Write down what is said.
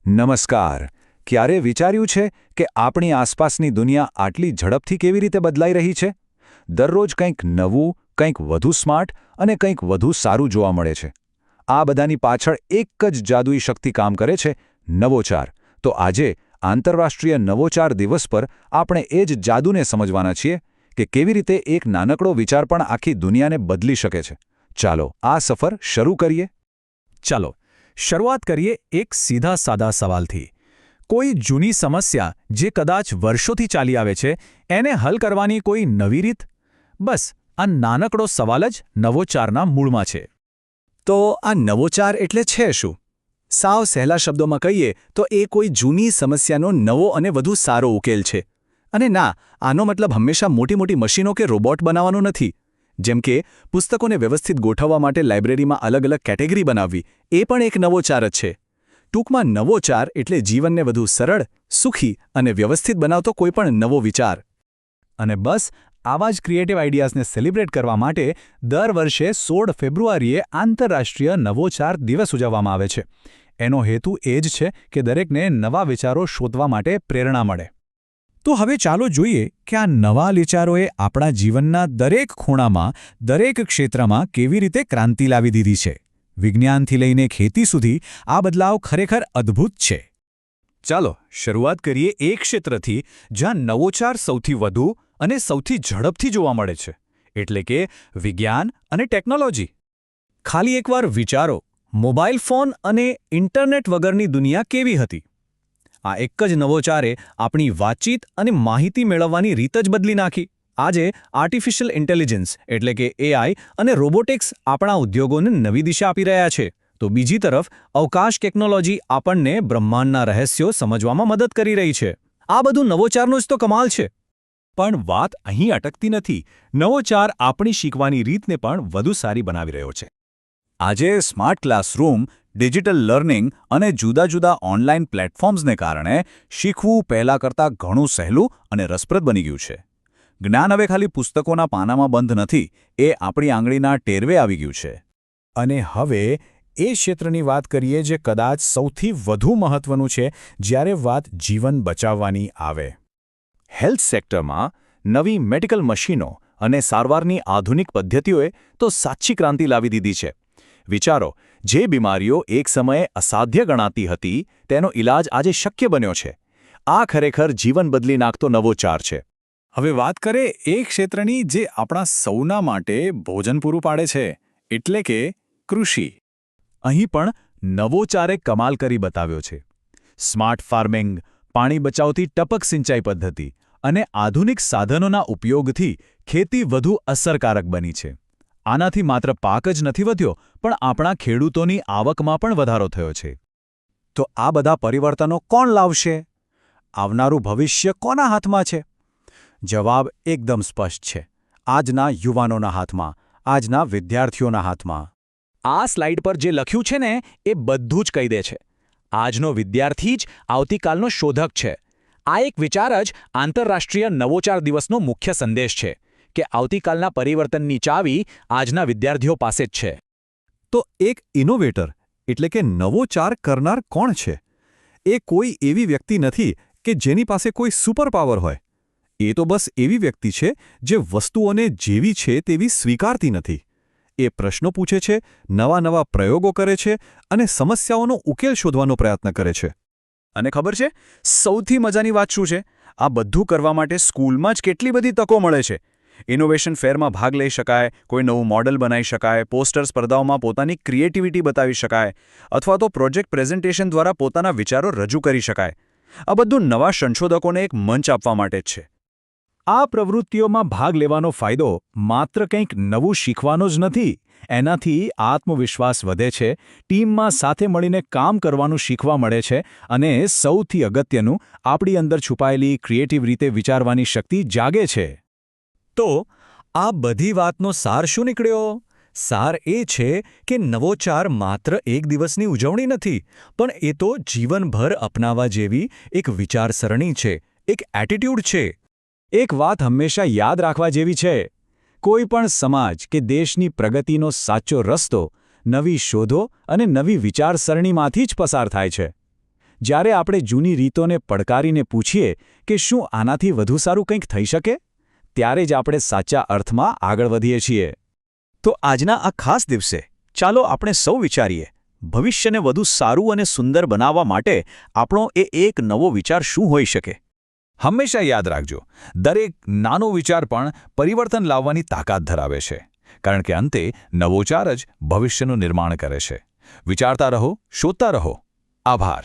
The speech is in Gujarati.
નમસ્કાર. ક્યારે વિચાર્યું છે કે આપણી આસપાસની દુનિયા આટલી ઝડપથી કેવી રીતે બદલાઈ રહી છે? દરરોજ કંઈક નવું, કંઈક વધુ સ્માર્ટ અને કંઈક વધુ સારું જોવા મળે છે. આ બધાની પાછળ એક જ જાદુઈ શક્તિ કામ કરે છે, નવોચાર. તો આજે આંતરરાષ્ટ્રીય નવોચાર દિવસ પર આપણે એ જ જાદુને સમજવાના છીએ કે કેવી રીતે એક નાનકડો વિચાર પણ આખી દુનિયાને બદલી શકે છે. ચાલો આ સફર શરૂ કરીએ. ચાલો શરૂઆત કરીએ એક સીધા સાદા સવાલથી. કોઈ જૂની સમસ્યા જે કદાચ વર્ષોથી ચાલી આવે છે એને હલ કરવાની કોઈ નવી રીત? બસ આ નાનકડો સવાલ જ નવોચારના મૂળમાં છે. તો આ નવોચાર એટલે છે શું? સાવ સહેલા શબ્દોમાં કહીએ તો એ કોઈ જૂની સમસ્યાનો નવો અને વધુ સારો ઉકેલ છે. અને ના, આનો મતલબ હંમેશા મોટી મોટી મશીનો કે રોબોટ બનાવવાનો નથી. જેમ કે પુસ્તકોને વ્યવસ્થિત ગોઠવવા માટે લાઇબ્રેરીમાં અલગ અલગ કેટેગરી બનાવવી, એ પણ એક નવોચાર જ છે. ટૂંકમાં નવોચાર એટલે જીવનને વધુ સરળ, સુખી અને વ્યવસ્થિત બનાવતો કોઈપણ નવો વિચાર. અને બસ આવા જ ક્રિએટિવ આઈડિયાઝને સેલિબ્રેટ કરવા માટે દર વર્ષે 16 ફેબ્રુઆરીએ આંતરરાષ્ટ્રીય નવોચાર દિવસ ઉજવવામાં આવે છે. એનો હેતુ એ જ છે કે દરેકને નવા વિચારો શોધવા માટે પ્રેરણા મળે. તો હવે ચાલો જોઈએ કે આ નવા વિચારોએ આપણા જીવનના દરેક ખૂણામાં, દરેક ક્ષેત્રમાં કેવી રીતે ક્રાંતિ લાવી દીધી છે. વિજ્ઞાનથી લઈને ખેતી સુધી આ બદલાવ ખરેખર અદ્ભુત છે. ચાલો શરૂઆત કરીએ એક ક્ષેત્રથી જ્યાં નવોચાર સૌથી વધુ અને સૌથી ઝડપથી જોવા મળે છે, એટલે કે વિજ્ઞાન અને ટેકનોલોજી. ખાલી એકવાર વિચારો, મોબાઈલ ફોન અને ઇન્ટરનેટ વગરની દુનિયા કેવી હતી? આ એક જ નવોચારે આપણી વાતચીત અને માહિતી મેળવવાની રીત જ બદલી નાખી. આજે આર્ટિફિશિયલ ઇન્ટેલિજન્સ એટલે કે એઆઈ અને રોબોટિક્સ આપણા ઉદ્યોગોને નવી દિશા આપી રહ્યા છે. તો બીજી તરફ અવકાશ ટેકનોલોજી આપણને બ્રહ્માંડના રહસ્યો સમજવામાં મદદ કરી રહી છે. આ બધું નવોચારનો જ તો કમાલ છે. પણ વાત અહીં અટકતી નથી. નવોચાર આપણી શીખવાની રીતને પણ વધુ સારી બનાવી રહ્યો છે. આજે સ્માર્ટ ક્લાસરૂમ, ડિજિટલ લર્નિંગ અને જુદા જુદા ઓનલાઈન પ્લેટફોર્મ્સને કારણે શીખવું પહેલાં કરતાં ઘણું સહેલું અને રસપ્રદ બની ગયું છે. જ્ઞાન હવે ખાલી પુસ્તકોના પાનામાં બંધ નથી, એ આપણી આંગળીના ટેરવે આવી ગયું છે. અને હવે એ ક્ષેત્રની વાત કરીએ જે કદાચ સૌથી વધુ મહત્વનું છે જ્યારે વાત જીવન બચાવવાની આવે. હેલ્થ સેક્ટરમાં નવી મેડિકલ મશીનો અને સારવારની આધુનિક પદ્ધતિઓએ તો સાચી ક્રાંતિ લાવી દીધી છે. વિચારો, જે બીમારીઓ એક સમયે અસાધ્ય ગણાતી હતી તેનો ઇલાજ આજે શક્ય બન્યો છે. આ ખરેખર જીવન બદલી નાખતો નવોચાર છે. હવે વાત કરીએ એ ક્ષેત્રની જે આપણા સૌના માટે ભોજન પૂરું પાડે છે, એટલે કે કૃષિ. અહીં પણ નવોચારે કમાલ કરી બતાવ્યો છે. સ્માર્ટ ફાર્મિંગ, પાણી બચાવતી ટપક સિંચાઈ પદ્ધતિ અને આધુનિક સાધનોના ઉપયોગથી ખેતી વધુ અસરકારક બની છે. આનાથી માત્ર પાક જ નથી વધ્યો, પણ આપણા ખેડૂતોની આવકમાં પણ વધારો થયો છે. તો આ બધા પરિવર્તનો કોણ લાવશે? આવનારું ભવિષ્ય કોના હાથમાં છે? જવાબ એકદમ સ્પષ્ટ છે. આજના યુવાનોના હાથમાં, આજના વિદ્યાર્થીઓના હાથમાં. આ સ્લાઇડ પર જે લખ્યું છે ને એ બધું જ કહી દે છે. આજનો વિદ્યાર્થી જ આવતીકાલનો શોધક છે. આ એક વિચાર જ આંતરરાષ્ટ્રીય નવોચાર દિવસનો મુખ્ય સંદેશ છે કે આવતીકાલના પરિવર્તનની ચાવી આજના વિદ્યાર્થીઓ પાસે જ છે. તો એક ઇનોવેટર એટલે કે નવોચાર કરનાર કોણ છે? એ કોઈ એવી વ્યક્તિ નથી કે જેની પાસે કોઈ સુપર પાવર હોય. એ તો બસ એવી વ્યક્તિ છે જે વસ્તુઓને જેવી છે તેવી સ્વીકારતી નથી. એ પ્રશ્નો પૂછે છે, નવા નવા પ્રયોગો કરે છે અને સમસ્યાઓનો ઉકેલ શોધવાનો પ્રયત્ન કરે છે. અને ખબર છે, સૌથી મજાની વાત શું છે? આ બધું કરવા માટે સ્કૂલમાં જ કેટલી બધી તકો મળે છે. ઇનોવેશન ફેરમાં ભાગ લઈ શકાય, કોઈ નવું મોડલ બનાવી શકાય, પોસ્ટર સ્પર્ધાઓમાં પોતાની ક્રિએટિવિટી બતાવી શકાય, અથવા તો પ્રોજેક્ટ પ્રેઝન્ટેશન દ્વારા પોતાના વિચારો રજૂ કરી શકાય. આ બધું નવા સંશોધકોને એક મંચ આપવા માટે જ છે. આ પ્રવૃત્તિઓમાં ભાગ લેવાનો ફાયદો માત્ર કંઈક નવું શીખવાનો જ નથી. એનાથી આત્મવિશ્વાસ વધે છે, ટીમમાં સાથે મળીને કામ કરવાનું શીખવા મળે છે અને સૌથી અગત્યનું, આપણી અંદર છુપાયેલી ક્રિએટિવ રીતે વિચારવાની શક્તિ જાગે છે. તો આ બધી વાતનો સાર શું નીકળ્યો? સાર એ છે કે નવોચાર માત્ર એક દિવસની ઉજવણી નથી, પણ એ તો જીવનભર અપનાવવા જેવી એક વિચારસરણી છે, એક એટીટ્યૂડ છે. એક વાત હંમેશા યાદ રાખવા જેવી છે, કોઈ પણ સમાજ કે દેશની પ્રગતિનો સાચો રસ્તો નવી શોધો અને નવી વિચારસરણીમાંથી જ પસાર થાય છે. જ્યારે આપણે જૂની રીતોને પડકારીને પૂછીએ કે શું આનાથી વધુ સારું કંઈક થઈ શકે, ત્યારે જ આપણે સાચા અર્થમાં આગળ વધીએ છીએ. તો આજના આ ખાસ દિવસે ચાલો આપણે સૌ વિચારીએ, ભવિષ્યને વધુ સારું અને સુંદર બનાવવા માટે આપણો એક નવો વિચાર શું હોઈ શકે? હંમેશા યાદ રાખજો, દરેક નાનો વિચાર પણ પરિવર્તન લાવવાની તાકાત ધરાવે છે, કારણ કે અંતે નવો વિચાર જ ભવિષ્યનું નિર્માણ કરે છે. વિચારતા રહો, શોધતા રહો. આભાર.